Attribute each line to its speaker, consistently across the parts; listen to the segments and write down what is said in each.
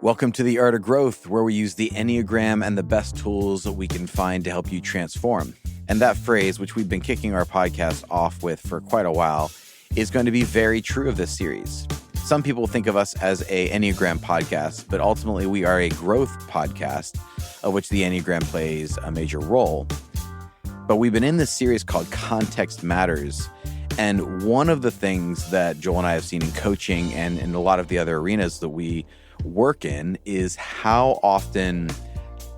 Speaker 1: Welcome to the Art of Growth, where we use the Enneagram and the best tools that we can find to help you transform. And that phrase, which we've been kicking our podcast off with for quite a while, is going to be very true of this series. Some people think of us as a Enneagram podcast, but ultimately we are a growth podcast, of which the Enneagram plays a major role. But we've been in this series called Context Matters. And one of the things that Joel and I have seen in coaching and in a lot of the other arenas that we work in is how often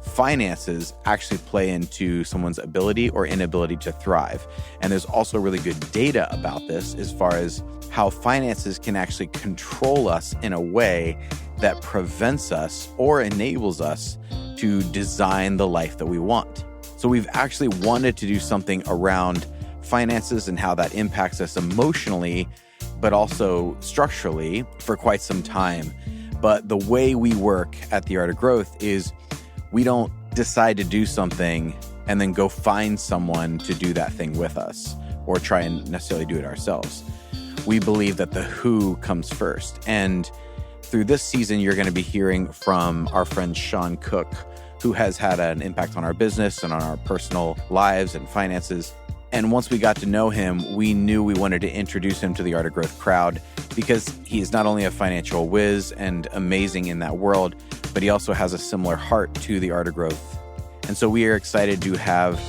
Speaker 1: finances actually play into someone's ability or inability to thrive. And there's also really good data about this as far as how finances can actually control us in a way that prevents us or enables us to design the life that we want. So we've actually wanted to do something around finances and how that impacts us emotionally, but also structurally for quite some time. But the way we work at the Art of Growth is we don't decide to do something and then go find someone to do that thing with us or try and necessarily do it ourselves. We believe that the who comes first. And through this season, you're going to be hearing from our friend Sean Cook, who has had an impact on our business and on our personal lives and finances. And once we got to know him, we knew we wanted to introduce him to the Art of Growth crowd because he is not only a financial whiz and amazing in that world, but he also has a similar heart to the Art of Growth. And so we are excited to have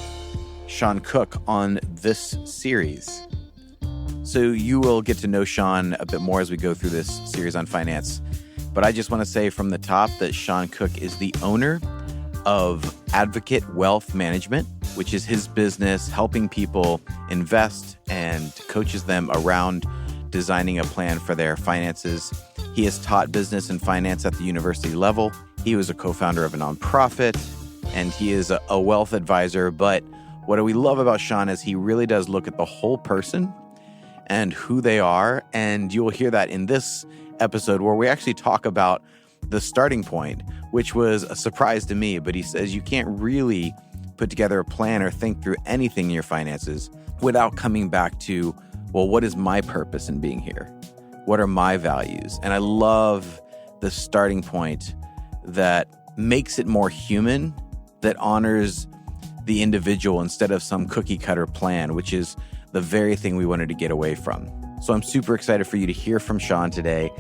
Speaker 1: Sean Cook on this series. So you will get to know Sean a bit more as we go through this series on finance. But I just want to say from the top that Sean Cook is the owner of Advocate Wealth Management, which is his business helping people invest and coaches them around designing a plan for their finances. He has taught business and finance at the university level. He was a co-founder of a nonprofit, and he is a wealth advisor. But what we love about Sean is he really does look at the whole person and who they are. And you will hear that in this episode where we actually talk about the starting point, which was a surprise to me. But he says you can't really put together a plan or think through anything in your finances without coming back to, well, what is my purpose in being here? What are my values? And I love the starting point that makes it more human, that honors the individual instead of some cookie cutter plan, which is the very thing we wanted to get away from. So I'm super excited for you to hear from Sean today,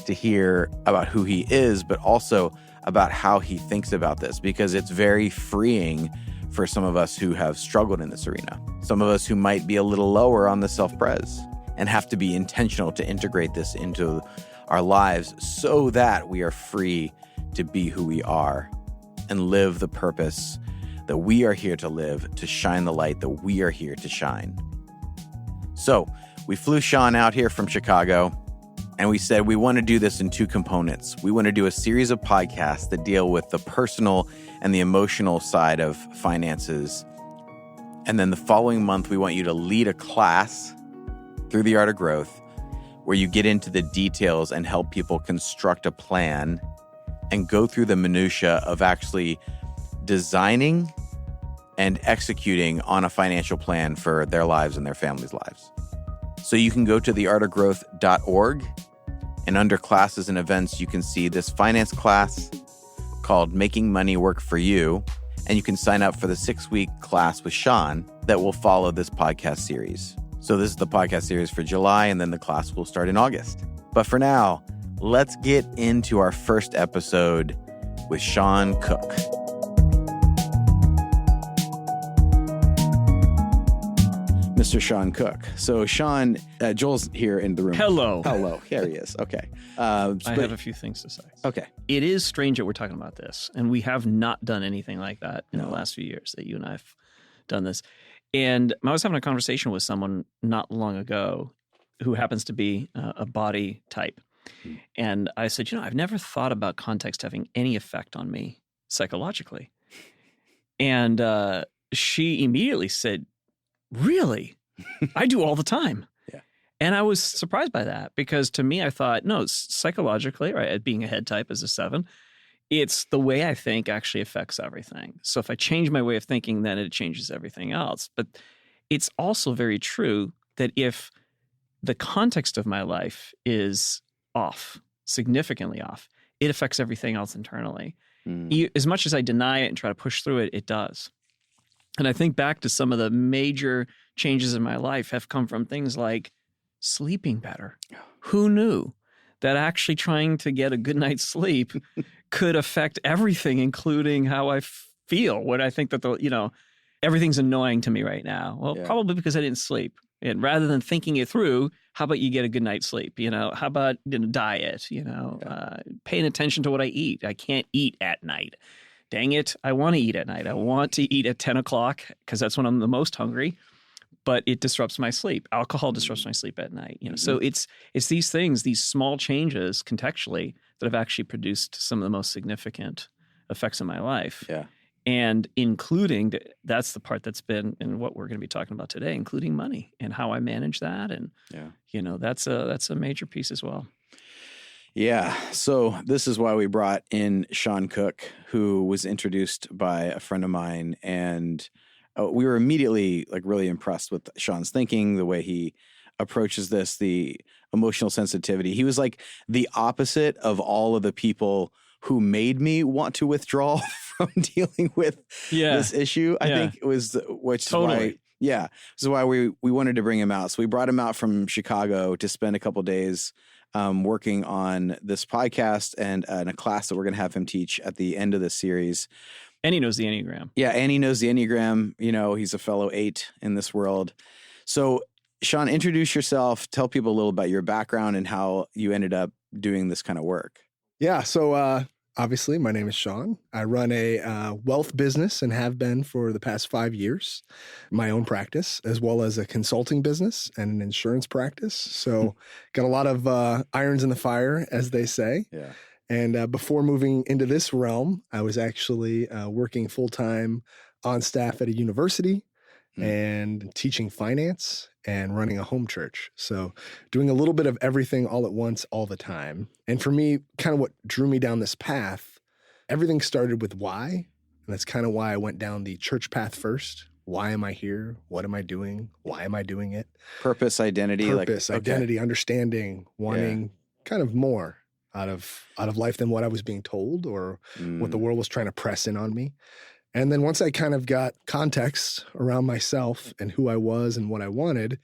Speaker 1: to hear about who he is, but also about how he thinks about this, because it's very freeing for some of us who have struggled in this arena. Some of us who might be a little lower on the self-pres and have to be intentional to integrate this into our lives so that we are free to be who we are and live the purpose that we are here to live, to shine the light that we are here to shine. So we flew Sean out here from Chicago, and we said we want to do this in two components. We want to do a series of podcasts that deal with the personal and the emotional side of finances. And then the following month, we want you to lead a class through the Art of Growth where you get into the details and help people construct a plan and go through the minutia of actually designing and executing on a financial plan for their lives and their families' lives. So you can go to theartofgrowth.org, and under classes and events, you can see this finance class called Making Money Work for You, and you can sign up for the 6-week class with Sean that will follow this podcast series. So this is the podcast series for July, and then the class will start in August. But for now, let's get into our first episode with Sean Cook. Mr. Sean Cook. So Sean, Joel's here in the room.
Speaker 2: Hello.
Speaker 1: Here he is. Okay.
Speaker 2: I have a few things to say.
Speaker 1: Okay.
Speaker 2: It is strange that we're talking about this, and we have not done anything like that in the last few years that you and I have done this. And I was having a conversation with someone not long ago who happens to be a body type. And I said, I've never thought about context having any effect on me psychologically. And she immediately said, really? I do all the time.
Speaker 1: Yeah.
Speaker 2: And I was surprised by that because to me, I thought, no, psychologically, right, being a head type as a 7, it's the way I think actually affects everything. So if I change my way of thinking, then it changes everything else. But it's also very true that if the context of my life is off, significantly off, it affects everything else internally.
Speaker 1: Mm.
Speaker 2: As much as I deny it and try to push through it, it does. And I think back to some of the major changes in my life have come from things like sleeping better. Who knew that actually trying to get a good night's sleep could affect everything, including how I feel when I think that everything's annoying to me right now. Well, probably because I didn't sleep. And rather than thinking it through, how about you get a good night's sleep? How about diet? Paying attention to what I eat. I can't eat at night. Dang it, I want to eat at night. I want to eat at 10 o'clock because that's when I'm the most hungry, but it disrupts my sleep. Alcohol disrupts my sleep at night. So it's these things, these small changes contextually that have actually produced some of the most significant effects in my life.
Speaker 1: Yeah.
Speaker 2: And including, that's the part that's been in what we're going to be talking about today, including money and how I manage that. And, that's a major piece as well.
Speaker 1: Yeah. So this is why we brought in Sean Cook, who was introduced by a friend of mine. And we were immediately really impressed with Sean's thinking, the way he approaches this, the emotional sensitivity. He was like the opposite of all of the people who made me want to withdraw from dealing with this issue. I think it was, which
Speaker 2: totally.
Speaker 1: This is why we wanted to bring him out. So we brought him out from Chicago to spend a couple days working on this podcast and a class that we're going to have him teach at the end of this series.
Speaker 2: And he knows the Enneagram.
Speaker 1: Yeah, and he knows the Enneagram. He's a fellow 8 in this world. So, Sean, introduce yourself. Tell people a little about your background and how you ended up doing this kind of work.
Speaker 3: Yeah, so obviously, my name is Sean. I run a wealth business and have been for the past 5 years, my own practice, as well as a consulting business and an insurance practice. So got a lot of irons in the fire, as they say.
Speaker 1: Yeah.
Speaker 3: And before moving into this realm, I was actually working full-time on staff at a university and teaching finance and running a home church. So doing a little bit of everything all at once, all the time. And for me, kind of what drew me down this path, everything started with why. And that's kind of why I went down the church path first. Why am I here? What am I doing? Why am I doing it?
Speaker 1: Purpose, identity.
Speaker 3: Identity, understanding, wanting kind of more out of life than what I was being told or what the world was trying to press in on me. And then once I kind of got context around myself and who I was and what I wanted,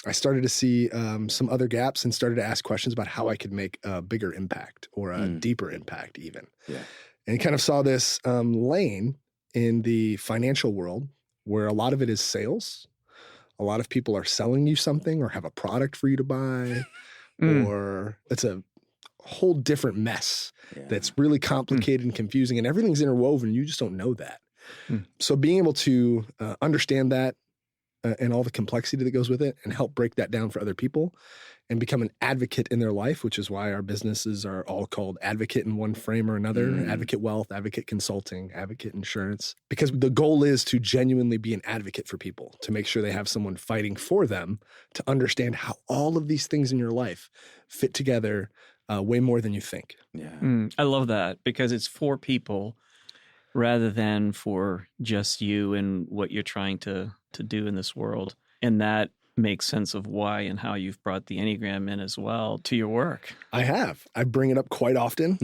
Speaker 3: I started to see some other gaps and started to ask questions about how I could make a bigger impact or a deeper impact even.
Speaker 1: Yeah.
Speaker 3: And kind of saw this lane in the financial world where a lot of it is sales. A lot of people are selling you something or have a product for you to buy or it's a whole different mess that's really complicated and confusing and everything's interwoven. You just don't know that. So being able to understand that and all the complexity that goes with it and help break that down for other people and become an advocate in their life, which is why our businesses are all called Advocate in one frame or another, Advocate Wealth, Advocate Consulting, Advocate Insurance, because the goal is to genuinely be an advocate for people, to make sure they have someone fighting for them, to understand how all of these things in your life fit together way more than you think.
Speaker 1: Yeah.
Speaker 2: I love that because it's for people rather than for just you and what you're trying to do in this world. And that makes sense of why and how you've brought the Enneagram in as well to your work.
Speaker 3: I have. I bring it up quite often.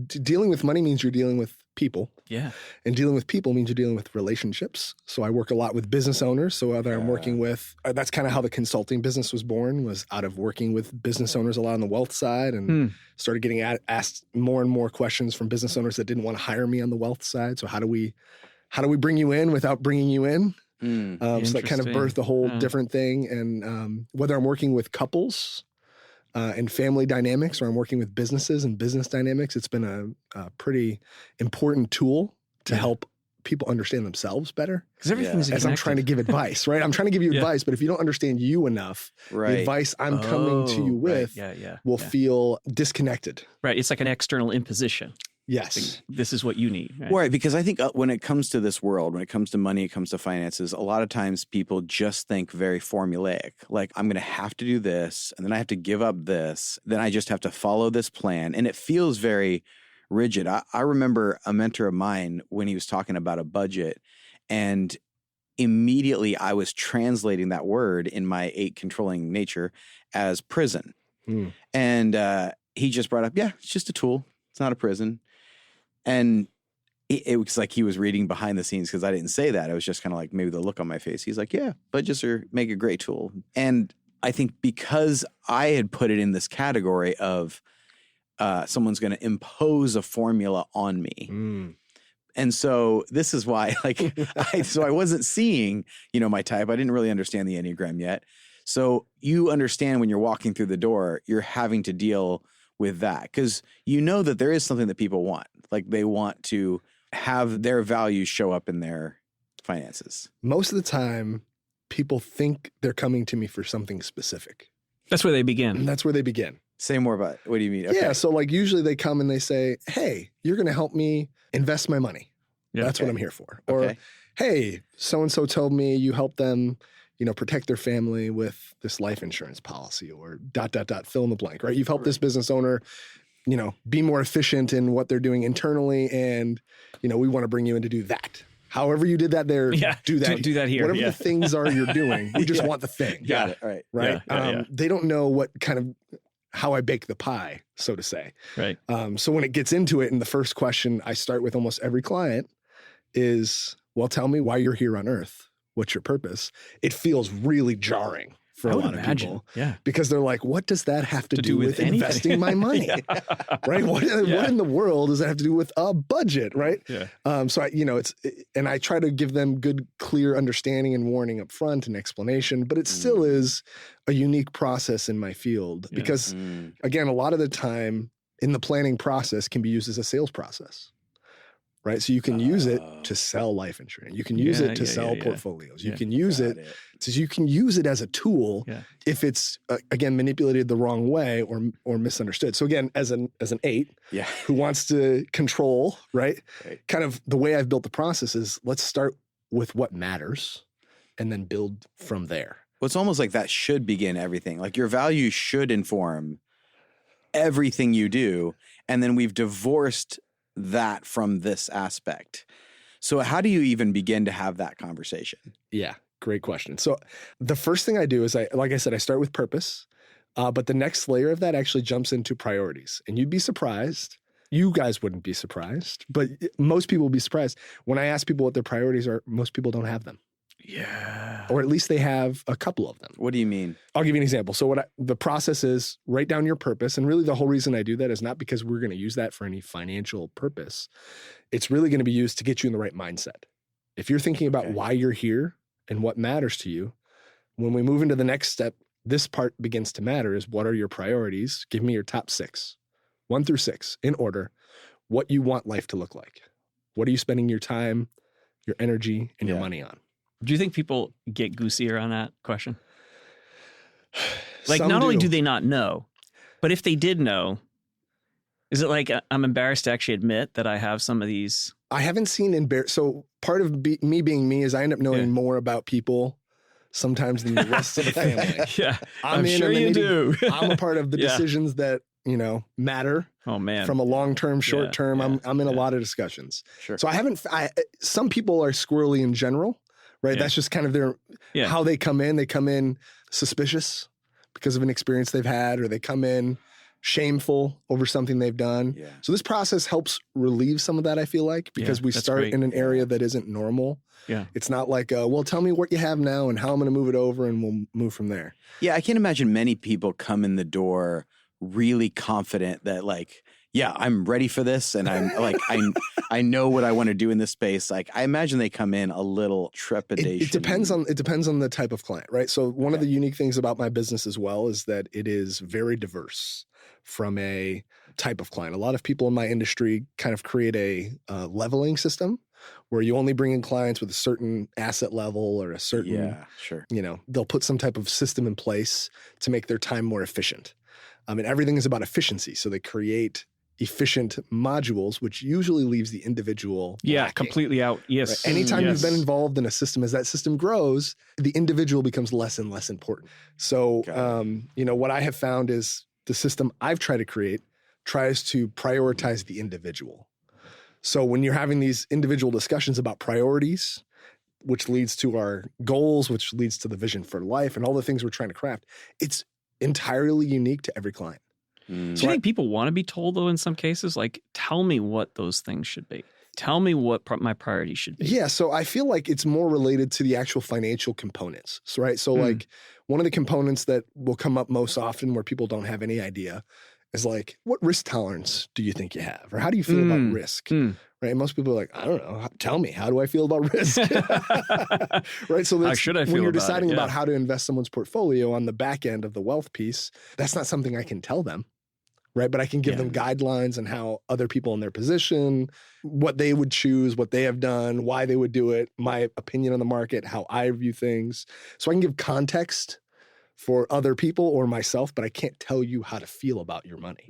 Speaker 3: Dealing with money means you're dealing with people.
Speaker 2: Yeah.
Speaker 3: And dealing with people means you're dealing with relationships. So I work a lot with business owners. So whether I'm working with, that's kind of how the consulting business was born, was out of working with business owners a lot on the wealth side and started getting asked more and more questions from business owners that didn't want to hire me on the wealth side. So how do we bring you in without bringing you in? So that kind of birthed a whole different thing. And whether I'm working with couples and family dynamics or I'm working with businesses and business dynamics, it's been a pretty important tool to help people understand themselves better.
Speaker 2: Because everything's
Speaker 3: as I'm trying to give advice, right? I'm trying to give you advice, but if you don't understand you enough, the advice I'm coming to you with will feel disconnected.
Speaker 2: Right. It's like an external imposition.
Speaker 3: Yes.
Speaker 2: This is what you need.
Speaker 1: Right. Because I think when it comes to this world, when it comes to money, it comes to finances, a lot of times people just think very formulaic. Like, I'm going to have to do this, and then I have to give up this, then I just have to follow this plan. And it feels very rigid. I remember a mentor of mine when he was talking about a budget, and immediately I was translating that word in my 8 controlling nature as prison. And he just brought up, it's just a tool. It's not a prison. And it was like he was reading behind the scenes because I didn't say that. It was just kind of like maybe the look on my face. He's like, yeah, budgets make a great tool. And I think because I had put it in this category of someone's going to impose a formula on me. And so this is why, like, I wasn't seeing, my type. I didn't really understand the Enneagram yet. So you understand when you're walking through the door, you're having to deal with that because you know that there is something that people want. Like they want to have their values show up in their finances.
Speaker 3: Most of the time, people think they're coming to me for something specific.
Speaker 2: That's where they begin.
Speaker 3: And that's where they begin.
Speaker 1: Say more about what do you mean? Okay.
Speaker 3: Yeah. So like usually they come and they say, hey, you're going to help me invest my money.
Speaker 2: Yeah.
Speaker 3: That's what I'm here for. Or, hey, so-and-so told me you help them, protect their family with this life insurance policy or ... fill in the blank, right? You've helped this business owner, be more efficient in what they're doing internally. And, we want to bring you in to do that. However you did that there, do that.
Speaker 2: Do that here.
Speaker 3: Whatever the things are you're doing, we just want the thing.
Speaker 1: Got it. All right.
Speaker 3: Right.
Speaker 2: Yeah.
Speaker 3: They don't know what kind of how I bake the pie, so to say.
Speaker 2: Right.
Speaker 3: So when it gets into it, and the first question I start with almost every client is, well, tell me why you're here on earth. What's your purpose? It feels really jarring for a lot of people.
Speaker 2: Yeah.
Speaker 3: Because they're like, what does that have to do with investing my money? Right? What in the world does that have to do with a budget? Right?
Speaker 2: Yeah.
Speaker 3: So and I try to give them good, clear understanding and warning up front and explanation, but it still is a unique process in my field because again, a lot of the time in the planning process can be used as a sales process. Right. So you can use it to sell life insurance. You can use it to sell portfolios. You can use it. So you can use it as a tool if it's again manipulated the wrong way or misunderstood. So again, as an 8 who wants to control, right? Kind of the way I've built the process is let's start with what matters and then build from there.
Speaker 1: Well, it's almost like that should begin everything. Like your values should inform everything you do. And then we've divorced that from this aspect. So how do you even begin to have that conversation?
Speaker 3: Yeah, great question. So the first thing I do is like I said, I start with purpose, but the next layer of that actually jumps into priorities. And you'd be surprised. You guys wouldn't be surprised, but most people will be surprised. When I ask people what their priorities are, most people don't have them.
Speaker 2: Yeah.
Speaker 3: Or at least they have a couple of them.
Speaker 1: What do you mean?
Speaker 3: I'll give you an example. So the process is write down your purpose. And really the whole reason I do that is not because we're going to use that for any financial purpose. It's really going to be used to get you in the right mindset. If you're thinking about why you're here and what matters to you, when we move into the next step, this part begins to matter is what are your priorities? Give me your top 6, 1 through 6 in order, what you want life to look like. What are you spending your time, your energy, and your money on?
Speaker 2: Do you think people get goosier on that question? Like,
Speaker 3: Some
Speaker 2: not only do they not know, but if they did know, is it like I'm embarrassed to actually admit that I have some of these?
Speaker 3: I haven't seen so part of me being me is I end up knowing more about people sometimes than the rest of the family.
Speaker 2: I'm sure you do.
Speaker 3: I'm a part of the decisions that, matter.
Speaker 2: Oh man.
Speaker 3: From a long-term, short-term, I'm in a lot of discussions. Sure. So some people are squirrely in general. Right. That's just kind of their how they come in. They come in suspicious because of an experience they've had, or they come in shameful over something they've done. Yeah. So this process helps relieve some of that, I feel like, because we start in an area that isn't normal. Yeah. It's not like, well, tell me what you have now and how I'm going to move it over and we'll move from there.
Speaker 1: Yeah. I can't imagine many people come in the door really confident that like, yeah, I'm ready for this. And I'm like, I know what I want to do in this space. Like, I imagine they come in a little trepidation.
Speaker 3: It depends on the type of client, right? So one of the unique things about my business as well is that it is very diverse from a type of client. A lot of people in my industry kind of create a leveling system where you only bring in clients with a certain asset level or a certain, they'll put some type of system in place to make their time more efficient. And everything is about efficiency. So they create efficient modules, which usually leaves the individual lacking.
Speaker 2: Completely out. Yes.
Speaker 3: Right? Anytime you've been involved in a system, as that system grows, the individual becomes less and less important. So, what I have found is the system I've tried to create tries to prioritize the individual. So when you're having these individual discussions about priorities, which leads to our goals, which leads to the vision for life and all the things we're trying to craft, it's entirely unique to every client.
Speaker 2: Do you think people want to be told, though, in some cases? Like, tell me what those things should be. Tell me what my priorities should be.
Speaker 3: Yeah, so I feel like it's more related to the actual financial components, right? So like one of the components that will come up most often where people don't have any idea is like, what risk tolerance do you think you have? Or how do you feel about risk? Right? And most people are like, I don't know. Tell me, how do I feel about risk? Right? So that's, when you're deciding about how to invest someone's portfolio on the back end of the wealth piece, that's not something I can tell them. Right. But I can give them guidelines on how other people in their position, what they would choose, what they have done, why they would do it, my opinion on the market, how I view things. So I can give context for other people or myself, but I can't tell you how to feel about your money.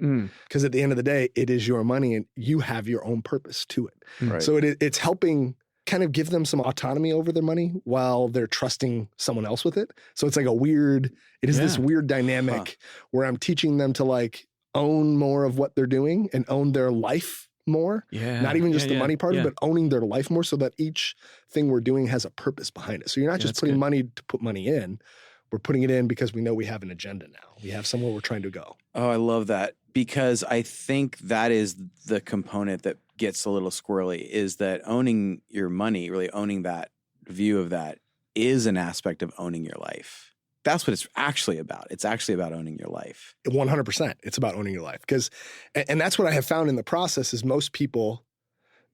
Speaker 3: Because at the end of the day, it is your money and you have your own purpose to it.
Speaker 1: Right.
Speaker 3: So it's helping kind of give them some autonomy over their money while they're trusting someone else with it. So it's like it is this weird dynamic where I'm teaching them to like own more of what they're doing and own their life more. Yeah. Not even just the money part of it, but owning their life more so that each thing we're doing has a purpose behind it. So you're not just putting money to put money in. We're putting it in because we know we have an agenda now. We have somewhere we're trying to go.
Speaker 1: Oh, I love that, because I think that is the component that gets a little squirrely, is that owning your money, really owning that view of that, is an aspect of owning your life. That's what it's actually about. It's actually about owning your life.
Speaker 3: 100%. It's about owning your life. And that's what I have found in the process is most people,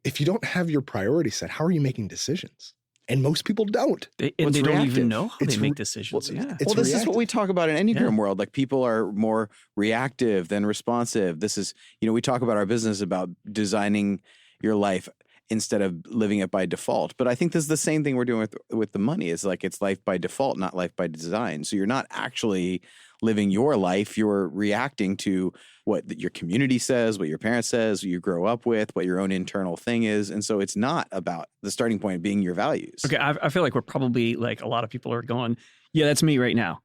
Speaker 3: if you don't have your priority set, how are you making decisions? And most people don't.
Speaker 2: They don't even know how they make decisions.
Speaker 1: Well, this is what we talk about in Enneagram world. Like, people are more reactive than responsive. This is, we talk about our business about designing your life instead of living it by default. But I think this is the same thing we're doing with the money. It's like, it's life by default, not life by design. So you're not actually living your life. You're reacting to what your community says, what your parents says, what you grow up with, what your own internal thing is. And so it's not about the starting point being your values.
Speaker 2: Okay, I feel like we're probably, like, a lot of people are going, yeah, that's me right now.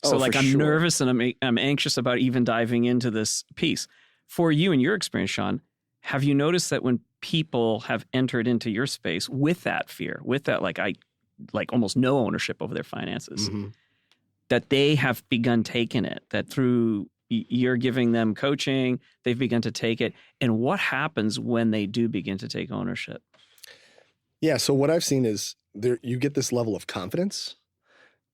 Speaker 2: So I'm nervous and I'm anxious about even diving into this piece. For you and your experience, Sean, have you noticed that when people have entered into your space with that fear, with that like almost no ownership over their finances, that they have begun taking it, that through you're giving them coaching, they've begun to take it. And what happens when they do begin to take ownership?
Speaker 3: Yeah, so what I've seen is you get this level of confidence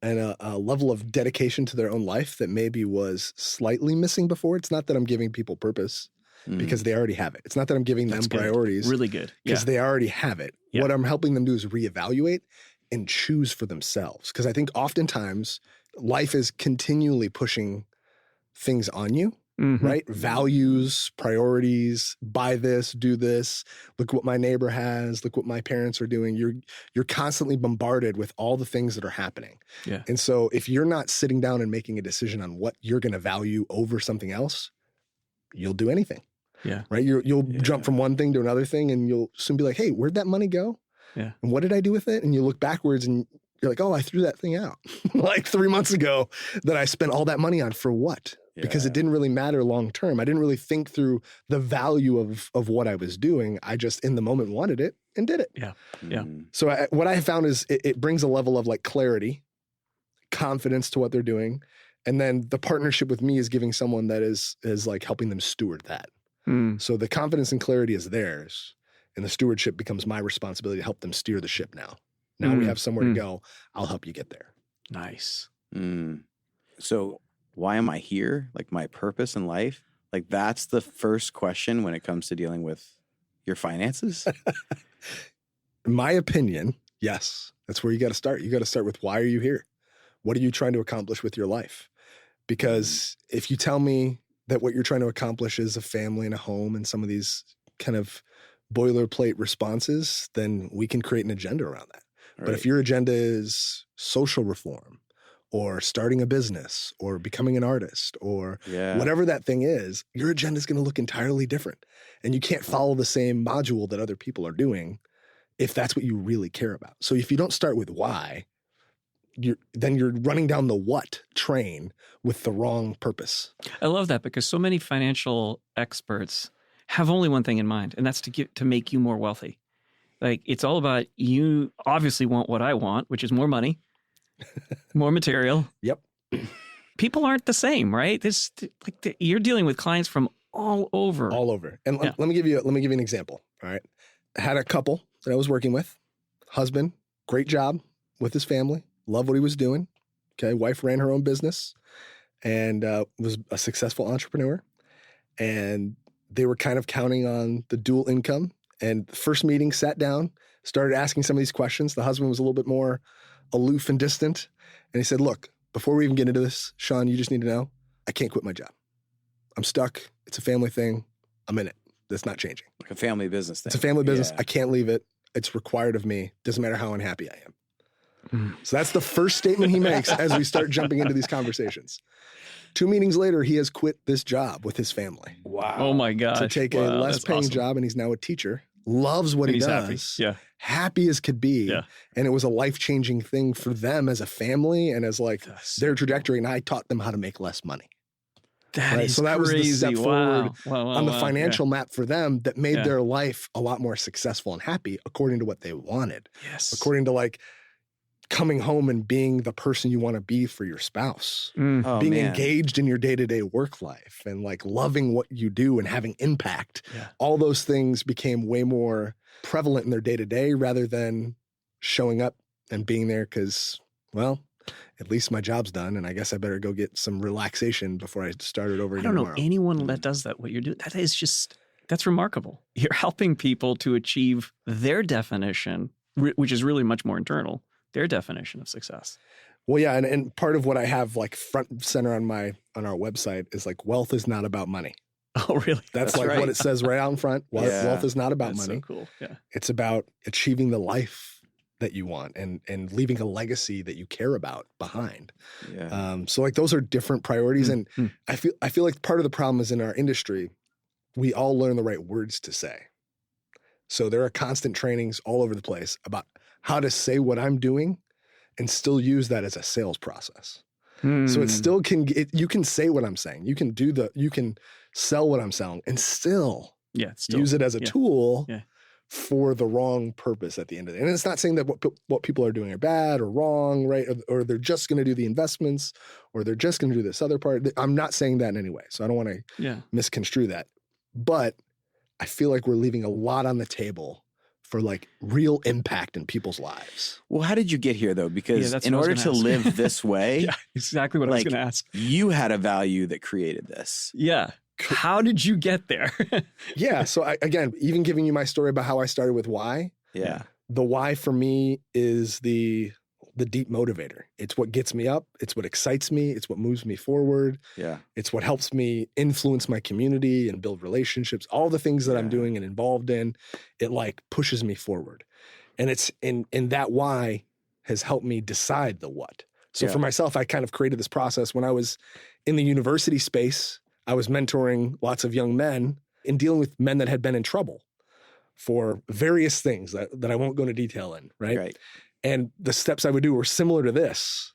Speaker 3: and a level of dedication to their own life that maybe was slightly missing before. It's not that I'm giving people purpose, because they already have it. It's not that I'm giving them priorities.
Speaker 2: Really good.
Speaker 3: Because they already have it. Yeah. What I'm helping them do is reevaluate and choose for themselves. Because I think oftentimes life is continually pushing things on you, right? Values, priorities, buy this, do this. Look what my neighbor has. Look what my parents are doing. You're constantly bombarded with all the things that are happening. Yeah. And so if you're not sitting down and making a decision on what you're going to value over something else, you'll do anything. Yeah. Right. You'll jump from one thing to another thing, and you'll soon be like, hey, where'd that money go? Yeah. And what did I do with it? And you look backwards and you're like, oh, I threw that thing out like 3 months ago that I spent all that money on for what? Yeah. Because it didn't really matter long term. I didn't really think through the value of what I was doing. I just in the moment wanted it and did it. Yeah. Yeah. So what I have found is it brings a level of like clarity, confidence to what they're doing. And then the partnership with me is giving someone that is like helping them steward that. So the confidence and clarity is theirs, and the stewardship becomes my responsibility to help them steer the ship now. Now we have somewhere to go. I'll help you get there.
Speaker 2: Nice.
Speaker 1: So why am I here? Like, my purpose in life? Like, that's the first question when it comes to dealing with your finances?
Speaker 3: In my opinion, yes. That's where you got to start. You got to start with, why are you here? What are you trying to accomplish with your life? Because if you tell me that what you're trying to accomplish is a family and a home and some of these kind of boilerplate responses, then we can create an agenda around that. Right. But if your agenda is social reform or starting a business or becoming an artist or whatever that thing is, your agenda is going to look entirely different. And you can't follow the same module that other people are doing if that's what you really care about. So if you don't start with why, then you're running down the what train with the wrong purpose.
Speaker 2: I love that, because so many financial experts have only one thing in mind, and that's to make you more wealthy. Like, it's all about, you obviously want what I want, which is more money, more material.
Speaker 3: Yep.
Speaker 2: people aren't the same, right? You're dealing with clients from all over.
Speaker 3: All over. And
Speaker 2: Yeah.
Speaker 3: let me give you an example. All right. I had a couple that I was working with. Husband, great job with his family. Love what he was doing. Okay. Wife ran her own business and was a successful entrepreneur. And they were kind of counting on the dual income. And the first meeting, sat down, started asking some of these questions. The husband was a little bit more aloof and distant. And he said, look, before we even get into this, Sean, you just need to know, I can't quit my job. I'm stuck. It's a family thing. I'm in it. That's not changing.
Speaker 1: Like a family business thing.
Speaker 3: It's a family business.
Speaker 1: Yeah.
Speaker 3: I can't leave it. It's required of me. Doesn't matter how unhappy I am. So that's the first statement he makes as we start jumping into these conversations. 2 meetings later, he has quit this job with his family.
Speaker 1: Wow.
Speaker 2: Oh my gosh.
Speaker 3: To take a less paying job, and he's now a teacher. Loves what he
Speaker 2: he's
Speaker 3: does.
Speaker 2: happy. Yeah.
Speaker 3: Happy as could be.
Speaker 2: Yeah.
Speaker 3: And it was a life-changing thing for them as a family and as like their trajectory. And I taught them how to make less money.
Speaker 2: That is
Speaker 3: so that was the
Speaker 2: crazy.
Speaker 3: step forward on the financial
Speaker 2: Yeah.
Speaker 3: map for them that made their life a lot more successful and happy according to what they wanted.
Speaker 2: Yes.
Speaker 3: According to like coming home and being the person you want to be for your spouse,
Speaker 1: Oh,
Speaker 3: being
Speaker 1: man.
Speaker 3: engaged in your day-to-day work life and like loving what you do and having impact.
Speaker 2: Yeah.
Speaker 3: All those things became way more prevalent in their day-to-day rather than showing up and being there because, well, at least my job's done and I guess I better go get some relaxation before I start it over
Speaker 2: I
Speaker 3: again
Speaker 2: don't know
Speaker 3: tomorrow.
Speaker 2: anyone that does that, what you're doing. That is just, that's remarkable. You're helping people to achieve their definition, which is really much more internal, their definition of success.
Speaker 3: Well, yeah, and part of what I have like front and center on our website is like wealth is not about money.
Speaker 2: Oh, really?
Speaker 3: That's
Speaker 1: right.
Speaker 3: what it says right out in front. Wealth is not about
Speaker 2: That's
Speaker 3: money.
Speaker 2: so cool. Yeah.
Speaker 3: It's about achieving the life that you want and leaving a legacy that you care about behind.
Speaker 1: Yeah.
Speaker 3: So like those are different priorities. And I feel like part of the problem is in our industry, we all learn the right words to say. So there are constant trainings all over the place about how to say what I'm doing and still use that as a sales process. So it still you can say what I'm saying. You can sell what I'm selling and still use it as a tool for the wrong purpose at the end of the day. And it's not saying that what people are doing are bad or wrong, right? Or they're just going to do the investments or they're just going to do this other part. I'm not saying that in any way. So I don't want to misconstrue that. But I feel like we're leaving a lot on the table for like real impact in people's lives.
Speaker 1: Well, how did you get here though? Because in order to live this way,
Speaker 2: yeah, exactly what I was going to ask.
Speaker 1: You had a value that created this.
Speaker 2: Yeah. How did you get there?
Speaker 3: Yeah. So again, even giving you my story about how I started with why.
Speaker 1: Yeah.
Speaker 3: The why for me is the deep motivator. It's what gets me up. It's what excites me. It's what moves me forward.
Speaker 1: Yeah.
Speaker 3: It's what helps me influence my community and build relationships. All the things that I'm doing and involved in, it like pushes me forward. And it's in that why has helped me decide the what. So for myself, I kind of created this process when I was in the university space. I was mentoring lots of young men and dealing with men that had been in trouble for various things that I won't go into detail in, right? And the steps I would do were similar to this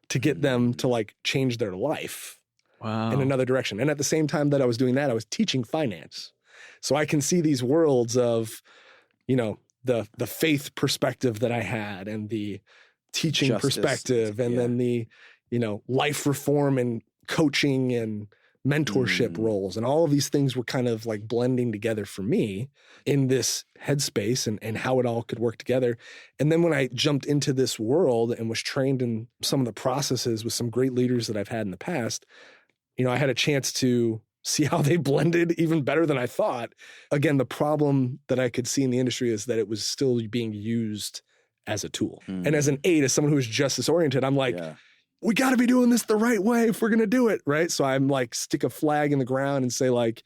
Speaker 3: to get them to like change their life in another direction. And at the same time that I was doing that, I was teaching finance. So I can see these worlds of, you know, the faith perspective that I had and the teaching perspective and then the, you know, life reform and coaching and mentorship roles. And all of these things were kind of like blending together for me in this headspace and how it all could work together. And then when I jumped into this world and was trained in some of the processes with some great leaders that I've had in the past, you know, I had a chance to see how they blended even better than I thought. Again, the problem that I could see in the industry is that it was still being used as a tool. And as an aide, as someone who is justice oriented, I'm like, we got to be doing this the right way if we're going to do it, right? So I'm like, stick a flag in the ground and say like,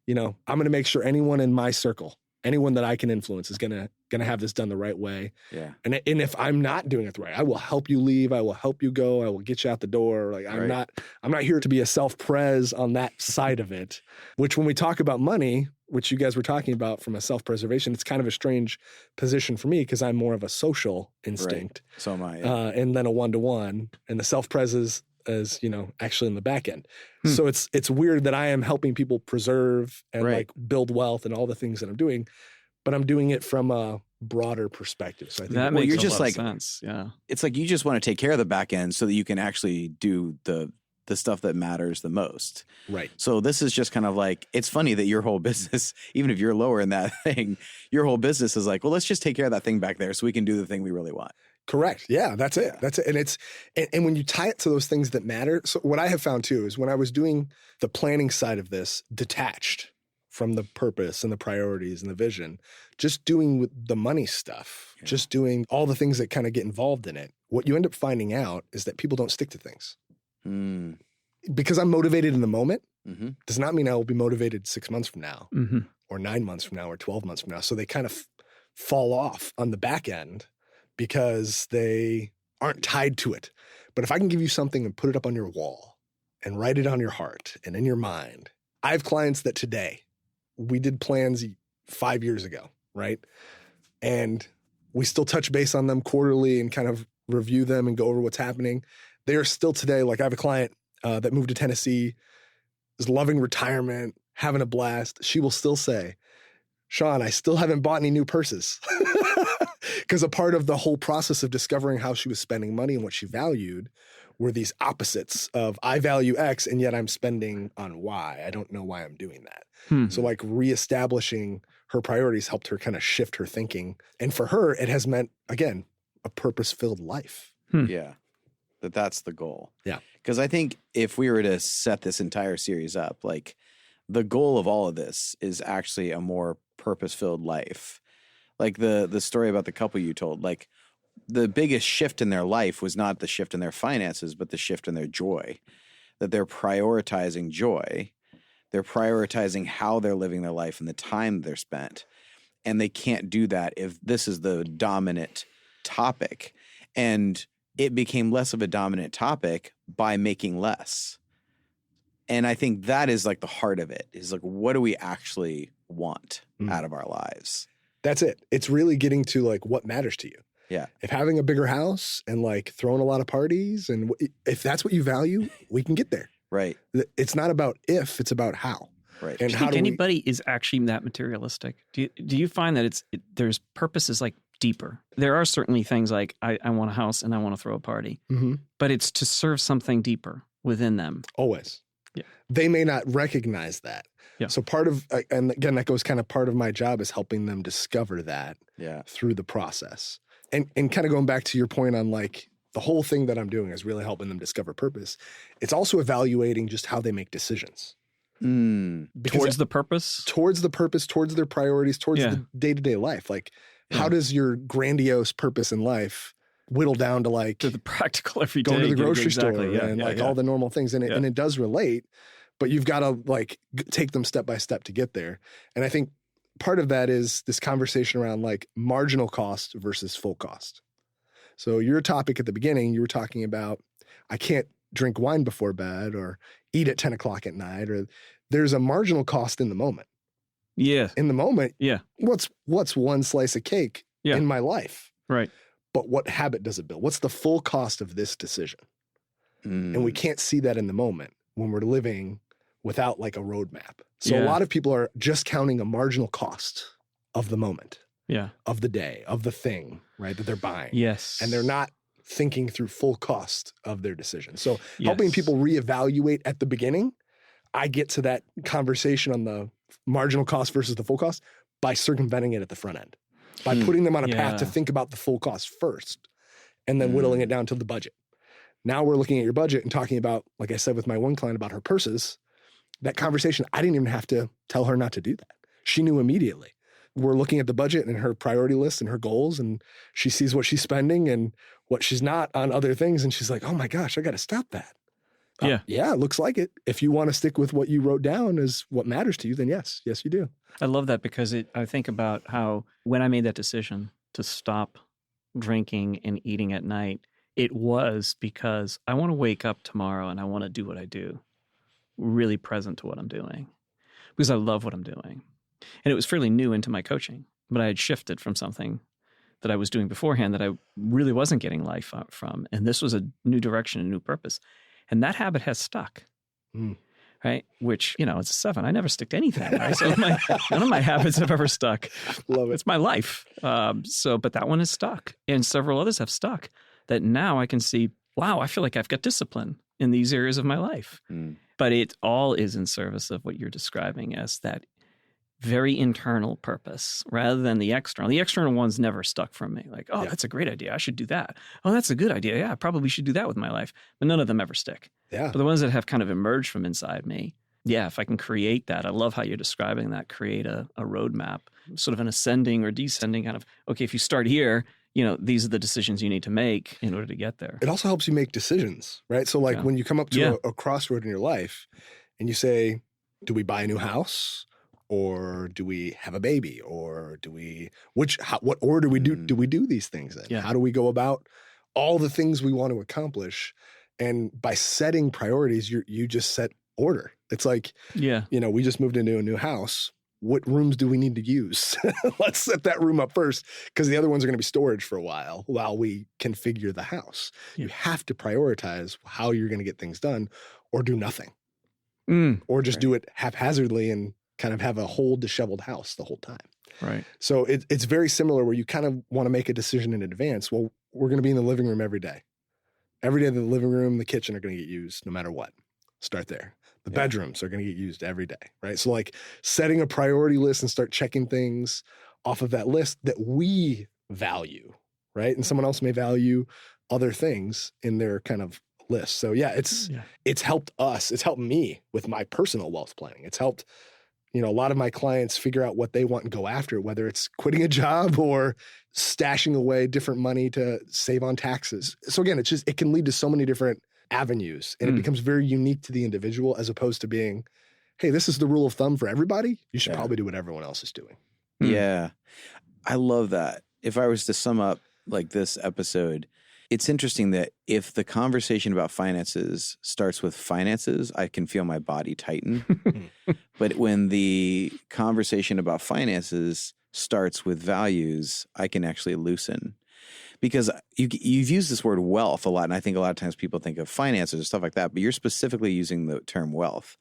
Speaker 3: you know, I'm going to make sure anyone in my circle, anyone that I can influence is going to have this done the right way. Yeah. And if I'm not doing it the right, I will help you leave. I will help you go. I will get you out the door. Like I'm not here to be a self-pres on that side of it, which when we talk about money, which you guys were talking about from a self-preservation, it's kind of a strange position for me because I'm more of a social instinct.
Speaker 1: Right. So am I.
Speaker 3: And then a one-to-one, and the self-pres is you know, actually in the back end. So it's weird that I am helping people preserve and like build wealth and all the things that I'm doing, but I'm doing it from a broader perspective. So I think
Speaker 2: that makes
Speaker 1: you're just
Speaker 2: a lot
Speaker 1: like
Speaker 2: of sense. Yeah.
Speaker 1: It's like you just want to take care of the back end so that you can actually do the the stuff that matters the most.
Speaker 3: Right.
Speaker 1: So this is just kind of like, it's funny that your whole business, even if you're lower in that thing, your whole business is like, well, let's just take care of that thing back there so we can do the thing we really want.
Speaker 3: Correct. Yeah, that's it. That's it. And when you tie it to those things that matter. So what I have found too is when I was doing the planning side of this, detached from the purpose and the priorities and the vision, just doing the money stuff, just doing all the things that kind of get involved in it, what you end up finding out is that people don't stick to things. Because I'm motivated in the moment does not mean I will be motivated 6 months from now or 9 months from now or 12 months from now. So they kind of fall off on the back end because they aren't tied to it. But if I can give you something and put it up on your wall and write it on your heart and in your mind, I have clients that today, we did plans 5 years ago, right? And we still touch base on them quarterly and kind of review them and go over what's happening. They are still today, like I have a client that moved to Tennessee, is loving retirement, having a blast. She will still say, Sean, I still haven't bought any new purses. Because a part of the whole process of discovering how she was spending money and what she valued were these opposites of I value X and yet I'm spending on Y. I don't know why I'm doing that. So like reestablishing her priorities helped her kind of shift her thinking. And for her, it has meant, again, a purpose-filled life.
Speaker 1: Yeah. That's the goal. Yeah. Because I think if we were to set this entire series up, like the goal of all of this is actually a more purpose-filled life. Like the story about the couple you told, like the biggest shift in their life was not the shift in their finances, but the shift in their joy, that they're prioritizing joy. They're prioritizing how they're living their life and the time they're spent. And they can't do that if this is the dominant topic. And it became less of a dominant topic by making less. And I think that is like the heart of it, is like, what do we actually want out of our lives?
Speaker 3: That's it. It's really getting to like what matters to you.
Speaker 1: Yeah.
Speaker 3: If having a bigger house and like throwing a lot of parties, and if that's what you value, we can get there.
Speaker 1: Right.
Speaker 3: It's not about if, it's about how.
Speaker 1: Right.
Speaker 2: And do you think anybody is actually that materialistic? Do you find that there's purposes like deeper? There are certainly things like I want a house and I want to throw a party, but it's to serve something deeper within them.
Speaker 3: Always.
Speaker 2: Yeah.
Speaker 3: They may not recognize that. Yeah. So part of, and again, that goes kind of part of my job is helping them discover that through the process. And kind of going back to your point on like the whole thing that I'm doing is really helping them discover purpose. It's also evaluating just how they make decisions.
Speaker 2: Towards the purpose?
Speaker 3: Towards the purpose, towards their priorities, towards the day-to-day life. Like how does your grandiose purpose in life whittle down to like
Speaker 2: to the practical every day,
Speaker 3: going to the grocery store and all the normal things. And it does relate, but you've got to like take them step by step to get there. And I think part of that is this conversation around like marginal cost versus full cost. So your topic at the beginning, you were talking about, I can't drink wine before bed or eat at 10 o'clock at night, or there's a marginal cost in the moment.
Speaker 2: Yeah.
Speaker 3: In the moment.
Speaker 2: Yeah.
Speaker 3: What's one slice of cake in my life?
Speaker 2: Right.
Speaker 3: But what habit does it build? What's the full cost of this decision? And we can't see that in the moment when we're living without like a roadmap. So a lot of people are just counting a marginal cost of the moment, of the day, of the thing, right, that they're buying.
Speaker 2: Yes.
Speaker 3: And they're not thinking through full cost of their decision. So helping people reevaluate at the beginning, I get to that conversation on the marginal cost versus the full cost by circumventing it at the front end. By putting them on a path to think about the full cost first and then whittling it down to the budget. Now we're looking at your budget and talking about, like I said with my one client about her purses, that conversation, I didn't even have to tell her not to do that. She knew immediately. We're looking at the budget and her priority list and her goals, and she sees what she's spending and what she's not on other things. And she's like, oh my gosh, I got to stop that. Yeah, it looks like it. If you want to stick with what you wrote down as what matters to you, then yes, you do.
Speaker 2: I love that because I think about how when I made that decision to stop drinking and eating at night, it was because I want to wake up tomorrow and I want to do what I do, really present to what I'm doing, because I love what I'm doing. And it was fairly new into my coaching, but I had shifted from something that I was doing beforehand that I really wasn't getting life from. And this was a new direction, a new purpose. And that habit has stuck. Right? Which, it's a 7. I never stick to anything. Right? So none of my habits have ever stuck.
Speaker 3: Love it.
Speaker 2: It's my life. But that one is stuck. And several others have stuck that now I can see, wow, I feel like I've got discipline. in these areas of my life.
Speaker 1: Mm.
Speaker 2: But it all is in service of what you're describing as that very internal purpose rather than the external. The external one's never stuck from me. Like, oh, that's a great idea. I should do that. Oh, that's a good idea. Yeah, I probably should do that with my life. But none of them ever stick.
Speaker 3: Yeah.
Speaker 2: But the ones that have kind of emerged from inside me, yeah, if I can create that, I love how you're describing that, create a roadmap, sort of an ascending or descending kind of, okay, if you start here, these are the decisions you need to make in order to get there.
Speaker 3: It also helps you make decisions, right? So like when you come up to a crossroad in your life and you say, do we buy a new house? Or do we have a baby? Or what order do we do these things in?
Speaker 2: Yeah.
Speaker 3: How do we go about all the things we want to accomplish? And by setting priorities, you just set order. It's like, we just moved into a new house. What rooms do we need to use? Let's set that room up first because the other ones are going to be storage for a while we configure the house. Yeah. You have to prioritize how you're going to get things done or do nothing. Or just do it haphazardly and kind of have a whole disheveled house the whole time.
Speaker 2: Right.
Speaker 3: So it's very similar where you kind of want to make a decision in advance. Well, we're going to be in the living room every day. Every day the living room, the kitchen are going to get used no matter what. Start there. The bedrooms are going to get used every day, right? So like setting a priority list and start checking things off of that list that we value, right? And someone else may value other things in their kind of list. So it's helped us. It's helped me with my personal wealth planning. It's helped a lot of my clients figure out what they want and go after it, whether it's quitting a job or stashing away different money to save on taxes. So again, it can lead to so many different avenues and it becomes very unique to the individual as opposed to being, hey, this is the rule of thumb for everybody. You should probably do what everyone else is doing.
Speaker 1: Yeah. I love that. If I was to sum up like this episode, it's interesting that if the conversation about finances starts with finances, I can feel my body tighten. But when the conversation about finances starts with values, I can actually loosen. Because you've used this word wealth a lot, and I think a lot of times people think of finances and stuff like that, but you're specifically using the term wealth.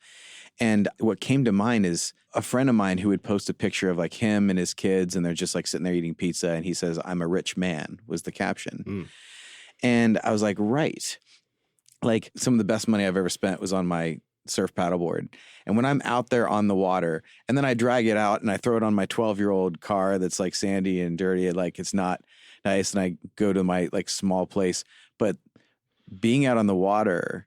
Speaker 1: And what came to mind is a friend of mine who would post a picture of like him and his kids, and they're just like sitting there eating pizza, and he says, "I'm a rich man," was the caption. And I was like, right. Like some of the best money I've ever spent was on my surf paddleboard. And when I'm out there on the water and then I drag it out and I throw it on my 12-year-old car that's like sandy and dirty, like it's not nice. And I go to my like small place, but being out on the water,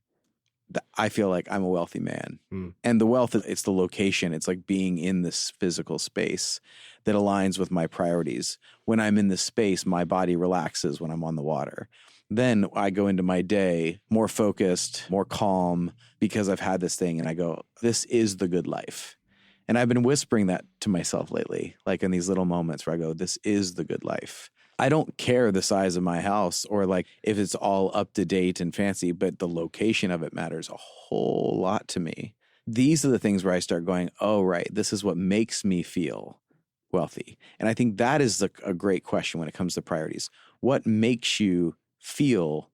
Speaker 1: I feel like I'm a wealthy man. And the wealth, it's the location. It's like being in this physical space that aligns with my priorities. When I'm in this space, my body relaxes when I'm on the water. Then I go into my day more focused, more calm because I've had this thing and I go, this is the good life. And I've been whispering that to myself lately, like in these little moments where I go, this is the good life. I don't care the size of my house or like if it's all up to date and fancy, but the location of it matters a whole lot to me. These are the things where I start going, oh, right, this is what makes me feel wealthy. And I think that is a great question when it comes to priorities. What makes you feel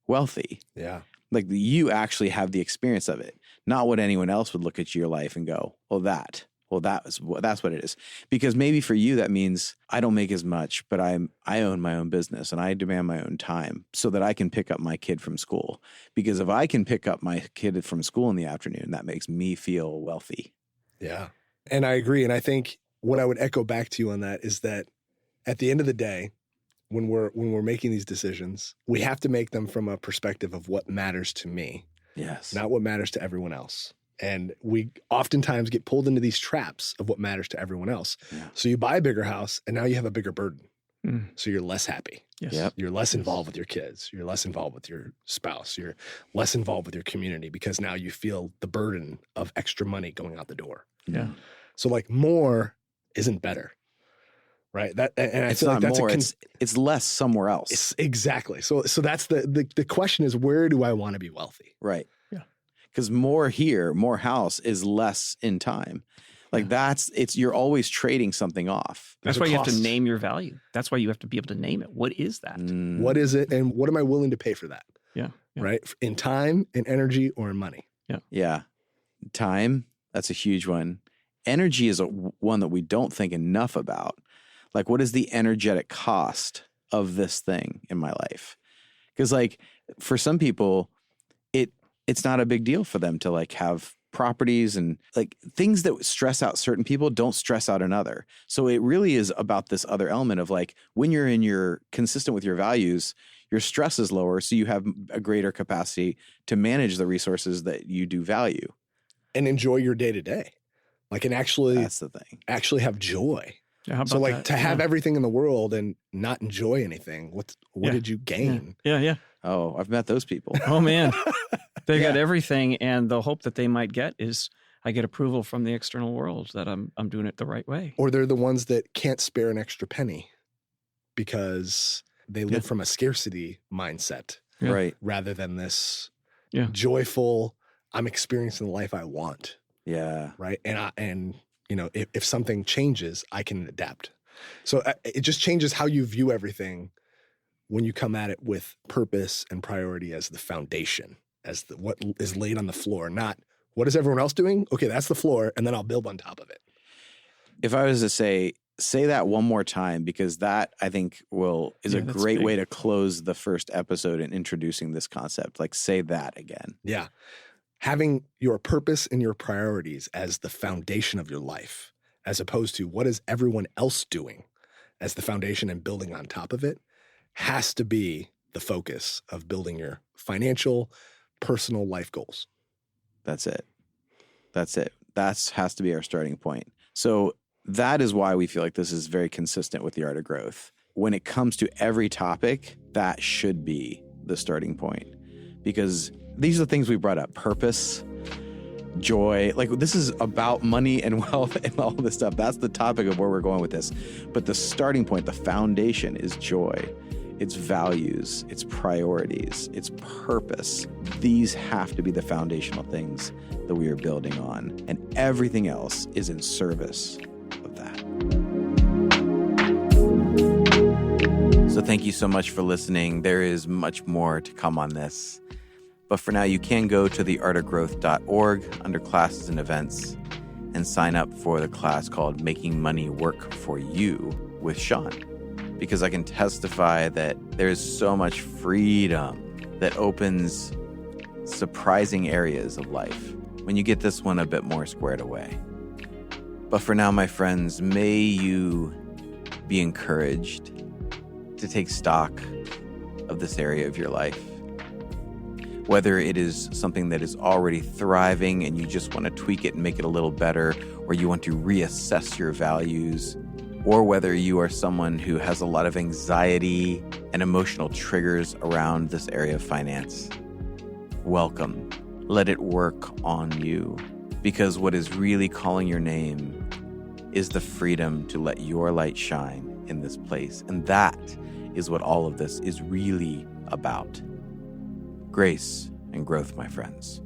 Speaker 1: wealthy?
Speaker 3: Yeah.
Speaker 1: Like you actually have the experience of it, not what anyone else would look at your life and go, that's what it is. Because maybe for you, that means I don't make as much, but I own my own business and I demand my own time so that I can pick up my kid from school. Because if I can pick up my kid from school in the afternoon, that makes me feel wealthy.
Speaker 3: Yeah. And I agree. And I think what I would echo back to you on that is that at the end of the day, when we're making these decisions, we have to make them from a perspective of what matters to me.
Speaker 1: Yes.
Speaker 3: Not what matters to everyone else. And we oftentimes get pulled into these traps of what matters to everyone else. Yeah. So you buy a bigger house and now you have a bigger burden. So you're less happy.
Speaker 2: Yes.
Speaker 1: Yep.
Speaker 3: You're less involved with your kids. You're less involved with your spouse. You're less involved with your community because now you feel the burden of extra money going out the door.
Speaker 2: Yeah.
Speaker 3: So like more isn't better. Right. And I
Speaker 1: it's
Speaker 3: feel
Speaker 1: not
Speaker 3: like that's
Speaker 1: more. It's less somewhere else.
Speaker 3: Exactly. So that's the question is, where do I want to be wealthy?
Speaker 1: Right.
Speaker 2: Yeah.
Speaker 1: Because more here, more house is less in time. Like you're always trading something off.
Speaker 2: That's why you have to name your value. That's why you have to be able to name it. What is that?
Speaker 3: What is it? And what am I willing to pay for that?
Speaker 2: Yeah.
Speaker 3: Right. In time, in energy, or in money.
Speaker 2: Yeah.
Speaker 1: Yeah. Time. That's a huge one. Energy is one that we don't think enough about. Like, what is the energetic cost of this thing in my life? Because, like, for some people, it's not a big deal for them to like have properties and like things that stress out certain people don't stress out another. So it really is about this other element of like when you're consistent with your values, your stress is lower. So you have a greater capacity to manage the resources that you do value.
Speaker 3: And enjoy your day to day. Like, and actually,
Speaker 1: that's the thing.
Speaker 3: Actually have joy.
Speaker 2: Yeah, how about
Speaker 3: so like
Speaker 2: that?
Speaker 3: to have everything in the world and not enjoy anything, what did you gain?
Speaker 2: Yeah.
Speaker 1: Oh, I've met those people.
Speaker 2: Oh man. They got everything, and the hope that they might get is I get approval from the external world that I'm doing it the right way.
Speaker 3: Or they're the ones that can't spare an extra penny because they live from a scarcity mindset,
Speaker 1: right?
Speaker 3: Rather than this
Speaker 2: joyful,
Speaker 3: I'm experiencing the life I want.
Speaker 1: Yeah.
Speaker 3: Right. And you know, if something changes, I can adapt. So it just changes how you view everything when you come at it with purpose and priority as the foundation, as what is laid on the floor, not what is everyone else doing? Okay, that's the floor, and then I'll build on top of it.
Speaker 1: If I was to say that one more time, because that I think is a great way to close the first episode in introducing this concept. Like say that again.
Speaker 3: Yeah. Having your purpose and your priorities as the foundation of your life, as opposed to what is everyone else doing as the foundation and building on top of it, has to be the focus of building your financial, personal life goals.
Speaker 1: That's it. That has to be our starting point. So that is why we feel like this is very consistent with the Art of Growth. When it comes to every topic, that should be the starting point. Because these are the things we brought up: purpose, joy. Like this is about money and wealth and all this stuff. That's the topic of where we're going with this. But the starting point, the foundation is joy. It's values, it's priorities, it's purpose. These have to be the foundational things that we are building on. And everything else is in service of that. So thank you so much for listening. There is much more to come on this. But for now, you can go to theartofgrowth.org under classes and events and sign up for the class called Making Money Work for You with Sean. Because I can testify that there's so much freedom that opens surprising areas of life when you get this one a bit more squared away. But for now, my friends, may you be encouraged to take stock of this area of your life. Whether it is something that is already thriving and you just want to tweak it and make it a little better, or you want to reassess your values, or whether you are someone who has a lot of anxiety and emotional triggers around this area of finance. Welcome. Let it work on you, because what is really calling your name is the freedom to let your light shine in this place. And that is what all of this is really about. Grace and growth, my friends.